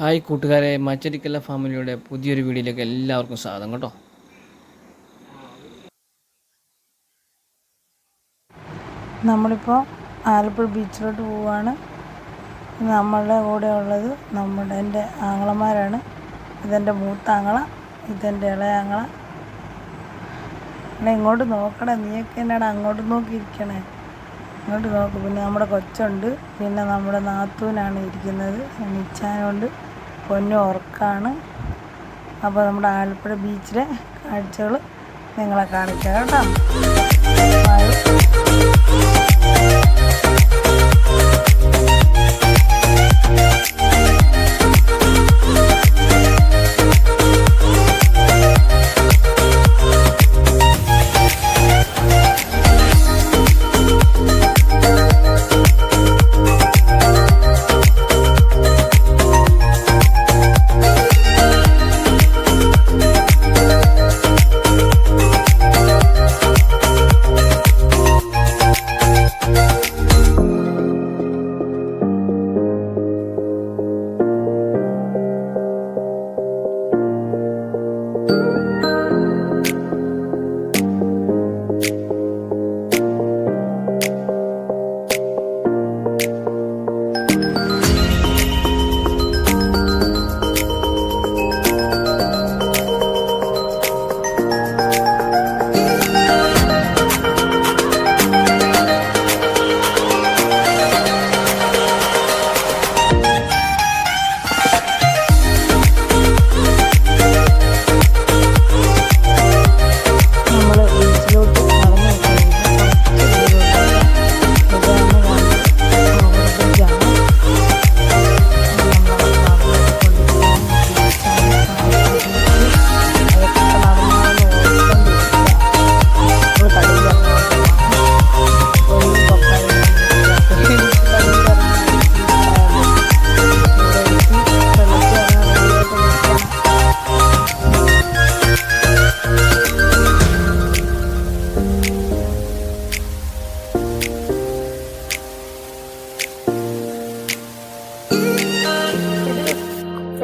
Hi കൂട്ടുകാരെ, മച്ചടിക്കല്ല ഫാമിലിയുടെ പുതിയൊരു വീഡിയോയിലേക്ക് എല്ലാവർക്കും സ്വാഗതം കേട്ടോ. നമ്മളിപ്പോൾ ആലപ്പുഴ ബീച്ചിലോട്ട് പോവുകയാണ്. നമ്മളുടെ കൂടെ ഉള്ളത് എൻ്റെ ആങ്ങളമാരാണ്. ഇതെൻ്റെ മൂത്ത ആങ്ങള, ഇതെൻ്റെ ഇളയ ആങ്ങള. എന്നെ ഇങ്ങോട്ട് നോക്കണേ, നീയൊക്കെ എന്നാണ് അങ്ങോട്ട് നോക്കിയിരിക്കണേ, ഇങ്ങോട്ട് നോക്ക്. പിന്നെ നമ്മുടെ കൊച്ചുണ്ട്, പിന്നെ നമ്മുടെ നാത്തൂനാണ് ഇരിക്കുന്നത്, നിച്ചാനുണ്ട്, പൊന്നു ഉറക്കാണ്. അപ്പോൾ നമ്മുടെ ആലപ്പുഴ ബീച്ചിലെ കാഴ്ചകൾ നിങ്ങളെ കാണിക്കാം കേട്ടോ.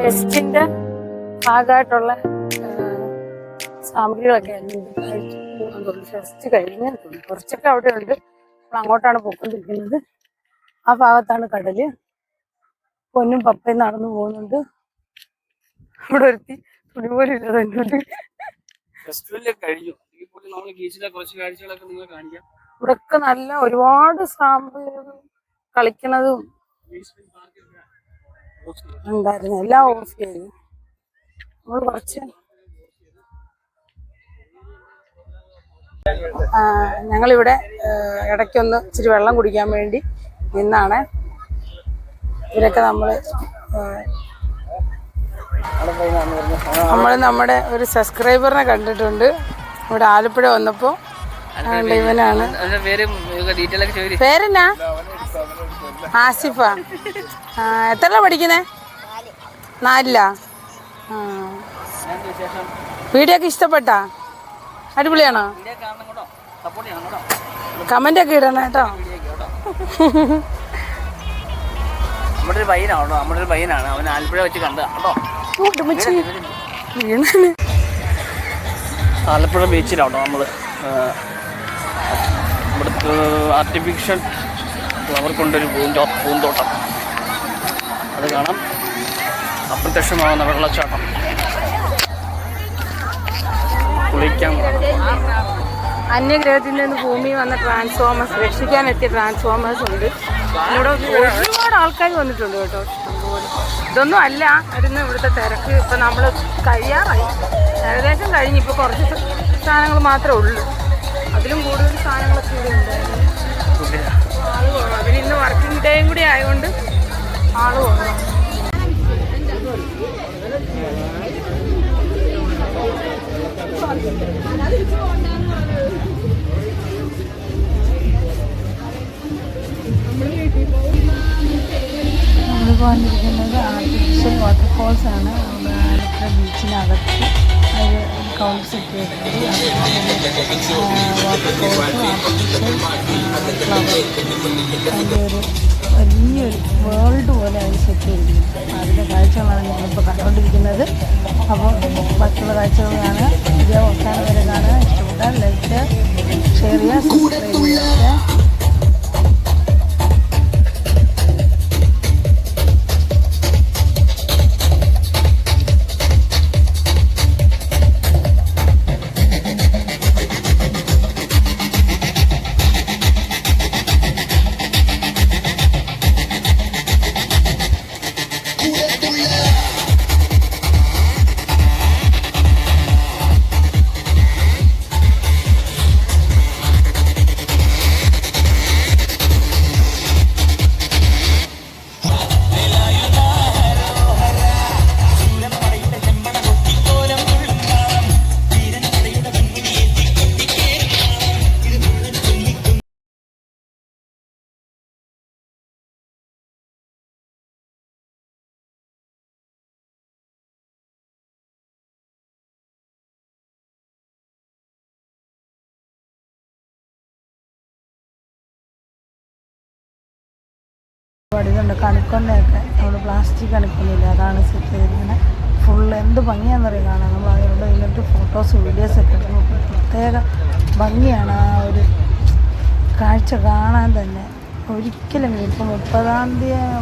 ഫെസ്റ്റിന്റെ ഭാഗമായിട്ടുള്ള സാമഗ്രികളൊക്കെ ഫെസ്റ്റ് കഴിഞ്ഞ് കുറച്ചൊക്കെ അവിടെ ഉണ്ട്. നമ്മൾ അങ്ങോട്ടാണ് പോയിക്കൊണ്ടിരിക്കുന്നത്. ആ ഭാഗത്താണ് കടല്. പൊന്നും പപ്പയും നടന്നു പോകുന്നുണ്ട്. അവിടെ ഒരുത്തി തുണി പോലും ഇല്ല തന്നെ. ഇവിടൊക്കെ നല്ല ഒരുപാട് കളിക്കണതും ഉണ്ടായിരുന്നു. എല്ലാം ഓഫ് ചെയ്തു. നമ്മൾ കുറച്ച് ഞങ്ങളിവിടെ ഇടയ്ക്കൊന്ന് ഇച്ചിരി വെള്ളം കുടിക്കാൻ വേണ്ടി നിന്നാണ്. ഇവരൊക്കെ നമ്മുടെ ഒരു സബ്സ്ക്രൈബറിനെ കണ്ടിട്ടുണ്ട് ഇവിടെ ആലപ്പുഴ വന്നപ്പോൾ. ഇവനാണ്. പേരെന്നാ? ആസിഫ. എത്ര പഠിക്കുന്നേ? 4-ലാ? വീഡിയോ ഒക്കെ ഇഷ്ടപ്പെട്ടാ? അടിപൊളിയാണോ? കമന്റ് ഒക്കെ ഇടണം കേട്ടോ. നമ്മുടെ ഒരു പയ്യനാണ്, അവൻ ആലപ്പുഴ വെച്ച് കണ്ടോ. ആലപ്പുഴ ബീച്ചിലാണോ നമ്മള്. ഇവിടുത്തെ ആർട്ടിഫിഷ്യൽ ഫ്ലവർ കൊണ്ടൊരു പൂന്തോട്ടം, അത് കാണാം. അപ്രത്യക്ഷമാവുന്ന വെള്ളച്ചാട്ടം, കുളിക്കാൻ. അന്യഗ്രഹത്തിൽ നിന്ന് ഭൂമി വന്ന ട്രാൻസ്ഫോമേഴ്സ്, രക്ഷിക്കാനെത്തിയ ട്രാൻസ്ഫോമേഴ്സ് ഉണ്ട്. ഇവിടെ ഒരുപാട് ആൾക്കാർ വന്നിട്ടുണ്ട് കേട്ടോ, ഇഷ്ടംപോലെ. ഇതൊന്നും അല്ല ഇരുന്ന് ഇവിടുത്തെ തിരക്ക്. ഇപ്പം നമ്മൾ കഴിയാറായി, ഏകദേശം കഴിഞ്ഞ്. ഇപ്പോൾ കുറച്ച് സാധനങ്ങൾ മാത്രമേ ഉള്ളൂ. അതിലും കൂടുതൽ സാധനങ്ങളൊക്കെ ഇവിടെ ഉണ്ടായിരുന്നു. ആള് കുറവാണ്. അതിന് ഇന്ന് വർക്കിംഗ് ഡേയും കൂടി ആയതുകൊണ്ട് ആള് കുറവാണ്. നമ്മളിപ്പോൾ വന്നിരിക്കുന്നത് ആർട്ടിഫിഷ്യൽ വാട്ടർഫോൾസ് ആണ്. ആലപ്പുഴ ബീച്ചിനകത്ത് അത് കൗണ്ട് സെറ്റ് ചെയ്തിട്ടുണ്ട്. വാട്ടർഫോൾസും ആർട്ടിഫിഷ്യൽ ഫ്ലവർ, അതിൻ്റെ ഒരു വലിയൊരു വേൾഡ് പോലെ അത് സെറ്റ് ചെയ്തിരിക്കുന്നത്. അതിൻ്റെ കാഴ്ചകളാണ് ഞങ്ങളിപ്പോൾ കണ്ടുകൊണ്ടിരിക്കുന്നത്. അപ്പോൾ ബാക്കിയുള്ള കാഴ്ചകൾ കാണുക, വീഡിയോ അവസാനം വരെ കാണുക. ഇഷ്ടപ്പെട്ടാൽ ലൈക്ക്, ഷെയർ ചെയ്യുക, സബ്സ്ക്രൈബ് ചെയ്യുക. ഇതുണ്ട് കണിക്കൊന്നയൊക്കെ, നമ്മൾ പ്ലാസ്റ്റിക് കണിക്കൊന്നില്ല, അതാണ് സെറ്റ് ചെയ്തിരിക്കുന്നത്. ഫുള്ള് എന്ത് ഭംഗിയാണെന്നറിയാം കാണാൻ. നമ്മൾ അതിനോട് നിന്നിട്ട് ഫോട്ടോസ് വീഡിയോസൊക്കെ എടുക്കുമ്പോൾ പ്രത്യേക ഭംഗിയാണ് ആ ഒരു കാഴ്ച കാണാൻ തന്നെ. ഒരിക്കലും ഇപ്പം 30-ാം തീയതി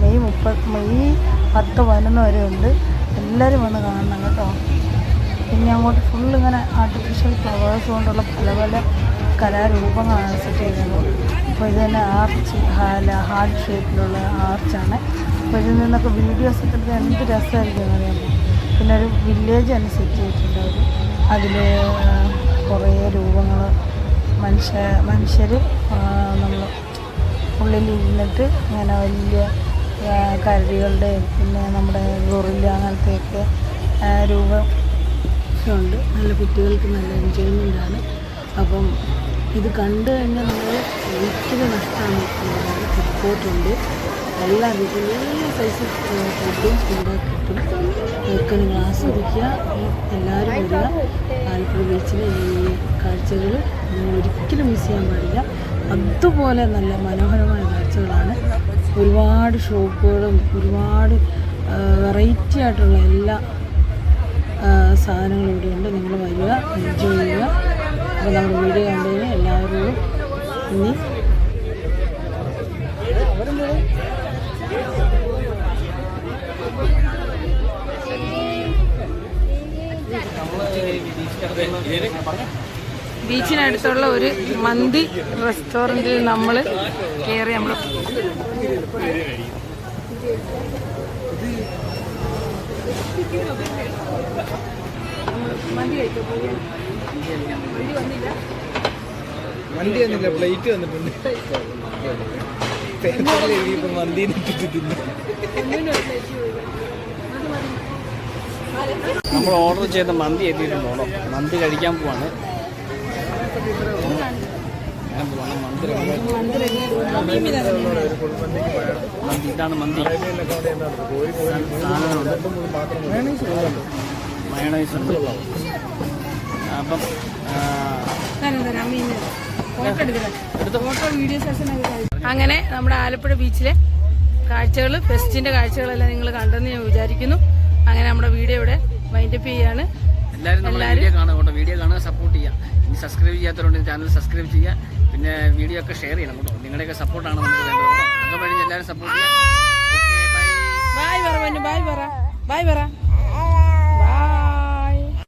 മെയ് 10-11 വരെ ഉണ്ട്. എല്ലാവരും വന്ന് കാണണം കേട്ടോ. പിന്നെ അങ്ങോട്ട് ഫുള്ള് ഇങ്ങനെ ആർട്ടിഫിഷ്യൽ ഫ്ലവേഴ്സ് കൊണ്ടുള്ള പല പല കലാരൂപങ്ങളാണ് സെറ്റ് ചെയ്യുന്നത്. അപ്പോൾ ഇത് തന്നെ ഹാർട്ട് ഷേപ്പിലുള്ള ആർച്ചാണ്. അപ്പോൾ ഇതിൽ നിന്നൊക്കെ വീഡിയോസ് ഒക്കെ എടുത്ത് എന്ത് രസമായിരിക്കും എന്നറിയാമോ. പിന്നെ ഒരു വില്ലേജ് തന്നെ സെറ്റ് ചെയ്തിട്ടുണ്ട് അവർ. അതിൽ കുറേ രൂപങ്ങൾ മനുഷ്യർ നമ്മൾ ഉള്ളിലിരുന്നിട്ട് ഇങ്ങനെ വലിയ കരടികളുടെയും പിന്നെ നമ്മുടെ ഗൊറില്ല അങ്ങനത്തെയൊക്കെ രൂപം ഉണ്ട്. നല്ല കുട്ടികൾക്ക് നല്ല എൻജോയ്മെൻ്റാണ്. അപ്പം ഇത് കണ്ടു കഴിഞ്ഞാൽ നമ്മൾ ഒരിക്കലും നഷ്ടമാണ്. സപ്പോർട്ടുണ്ട് എല്ലാ സൈസ് ഫുഡും ഇവിടെ കിട്ടും. ഒക്കെ നിങ്ങൾ ആസ്വദിക്കുക, എല്ലാവരും വരിക. ആലപ്പുഴ ബീച്ചിലെ ഈ കാഴ്ചകൾ നിങ്ങൾ ഒരിക്കലും മിസ് ചെയ്യാൻ പാടില്ല. അതുപോലെ നല്ല മനോഹരമായ കാഴ്ചകളാണ്. ഒരുപാട് ഷോപ്പുകളും ഒരുപാട് വെറൈറ്റി ആയിട്ടുള്ള എല്ലാ സാധനങ്ങളും ഇവിടെയുണ്ട്. നിങ്ങൾ വരിക, എൻജോയ് ചെയ്യുക. അപ്പോൾ നമ്മുടെ വീഡിയോ കണ്ടതിന് എല്ലാവരോടും ഇനി ബീച്ചിനടുത്തുള്ള ഒരു മന്തി റെസ്റ്റോറൻറ്റിൽ നമ്മൾ കയറി. നമ്മൾ മന്തി കഴിക്കാൻ പോയി. വണ്ടി വന്നില്ല, പ്ലേറ്റ് വന്നിട്ടുണ്ട്. മന്തി നമ്മൾ ഓർഡർ ചെയ്ത മന്തി എത്തിയിട്ടുണ്ടോ? മന്തി കഴിക്കാൻ പോവാണ്. ഇതാണ് മന്തി. മയണൈസ് ഉണ്ട്. അപ്പം അങ്ങനെ നമ്മുടെ ആലപ്പുഴ ബീച്ചിലെ കാഴ്ചകൾ, ഫെസ്റ്റിന്റെ കാഴ്ചകളെല്ലാം നിങ്ങൾ കണ്ടെന്ന് ഞാൻ വിചാരിക്കുന്നു. അങ്ങനെ നമ്മുടെ വീഡിയോ ഇവിടെ വൈൻഡപ്പ് ചെയ്യാണ്. എല്ലാവരും വീഡിയോ കാണുക, സപ്പോർട്ട് ചെയ്യുക. ഇനി സബ്സ്ക്രൈബ് ചെയ്യാത്തവരുണ്ട് ചാനൽ സബ്സ്ക്രൈബ് ചെയ്യുക. പിന്നെ വീഡിയോ ഒക്കെ ഷെയർ ചെയ്യണം കേട്ടോ. നിങ്ങളുടെയൊക്കെ സപ്പോർട്ടാണ് നമുക്ക് വേണ്ടത്. അങ്ങനെ എല്ലാവരും സപ്പോർട്ട് ചെയ്യുക. ബൈ പറ, ബൈ പറ.